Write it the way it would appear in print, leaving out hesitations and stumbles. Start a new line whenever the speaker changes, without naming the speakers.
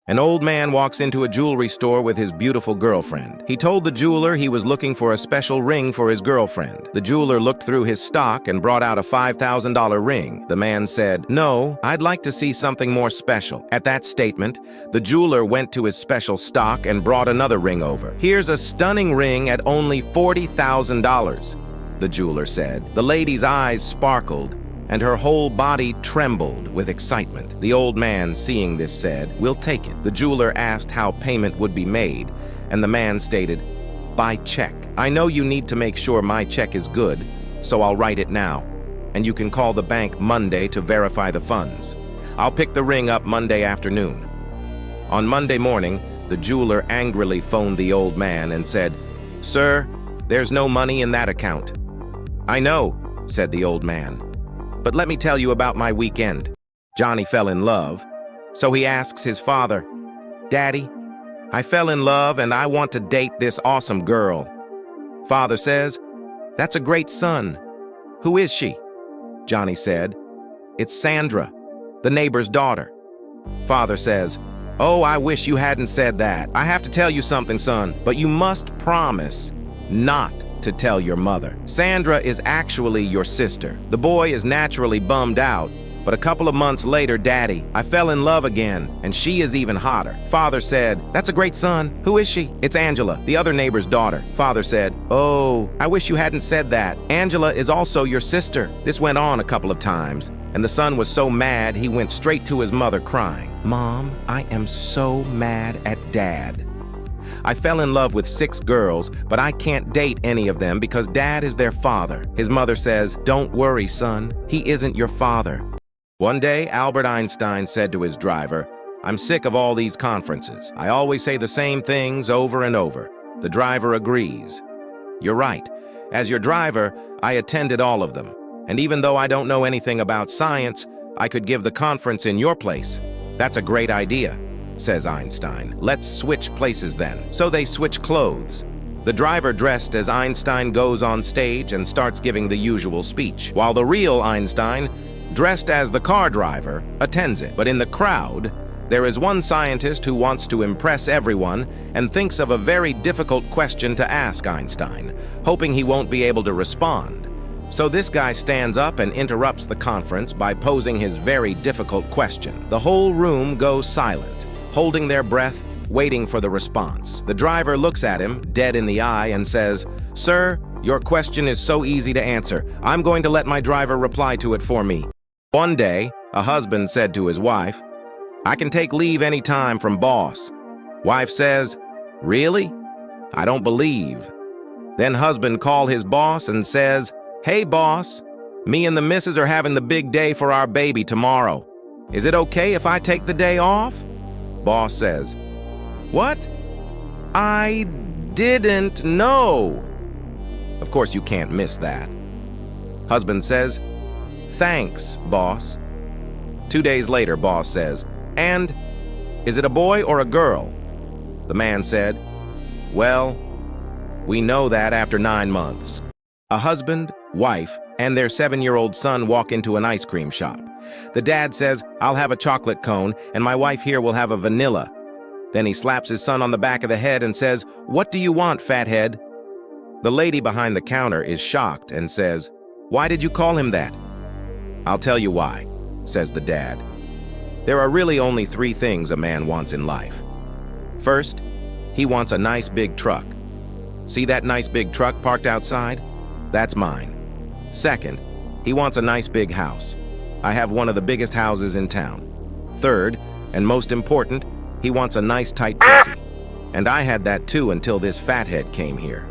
An old man walks into a jewelry store with his beautiful girlfriend. He told the jeweler he was looking for a special ring for his girlfriend. The jeweler looked through his stock and brought out a $5,000 ring. The man said, "No, I'd like to see something more special." At that statement, the jeweler went to his special stock and brought another ring over. "Here's a stunning ring at only $40,000, the jeweler said. The lady's eyes sparkled, and her whole body trembled with excitement. The old man, seeing this, said, "We'll take it." The jeweler asked how payment would be made, and the man stated, "By check. I know you need to make sure my check is good, so I'll write it now, and you can call the bank Monday to verify the funds. I'll pick the ring up Monday afternoon." On Monday morning, the jeweler angrily phoned the old man and said, "Sir, there's no money in that account." "I know," said the old man, "but let me tell you about my weekend." Johnny fell in love, so he asks his father, "Daddy, I fell in love and I want to date this awesome girl." Father says, "That's a great son. Who is she?" Johnny said, "It's Sandra, the neighbor's daughter." Father says, "Oh, I wish you hadn't said that. I have to tell you something, son, but you must promise not to tell your mother. Sandra is actually your sister." The boy is naturally bummed out, but a couple of months later, "Daddy, I fell in love again, and she is even hotter." Father said, "That's a great son. Who is she?" "It's Angela, the other neighbor's daughter." Father said, "Oh, I wish you hadn't said that. Angela is also your sister." This went on a couple of times, and the son was so mad he went straight to his mother crying. "Mom, I am so mad at Dad. I fell in love with 6 girls, but I can't date any of them because Dad is their father." His mother says, "Don't worry, son. He isn't your father." One day, Albert Einstein said to his driver, "I'm sick of all these conferences. I always say the same things over and over." The driver agrees. "You're right. As your driver, I attended all of them. And even though I don't know anything about science, I could give the conference in your place." "That's a great idea," says Einstein. "Let's switch places then." So they switch clothes. The driver dressed as Einstein goes on stage and starts giving the usual speech, while the real Einstein, dressed as the car driver, attends it. But in the crowd, there is one scientist who wants to impress everyone and thinks of a very difficult question to ask Einstein, hoping he won't be able to respond. So this guy stands up and interrupts the conference by posing his very difficult question. The whole room goes silent, holding their breath, waiting for the response. The driver looks at him, dead in the eye, and says, "Sir, your question is so easy to answer. I'm going to let my driver reply to it for me." One day, a husband said to his wife, "I can take leave any time from boss." Wife says, "Really? I don't believe." Then husband called his boss and says, "Hey boss, me and the missus are having the big day for our baby tomorrow. Is it okay if I take the day off?" Boss says, "What? I didn't know." Of course, you can't miss that. Husband says, "Thanks, boss." 2 days later, boss says, "And is it a boy or a girl?" The man said, "Well, we know that after 9 months." A husband, wife, and their 7-year-old son walk into an ice cream shop. The dad says, "I'll have a chocolate cone, and my wife here will have a vanilla." Then he slaps his son on the back of the head and says, "What do you want, fathead?" The lady behind the counter is shocked and says, "Why did you call him that?" "I'll tell you why," says the dad. "There are really only 3 things a man wants in life. First, he wants a nice big truck. See that nice big truck parked outside? That's mine. Second, he wants a nice big house. I have one of the biggest houses in town. Third, and most important, he wants a nice tight pussy. And I had that too until this fathead came here."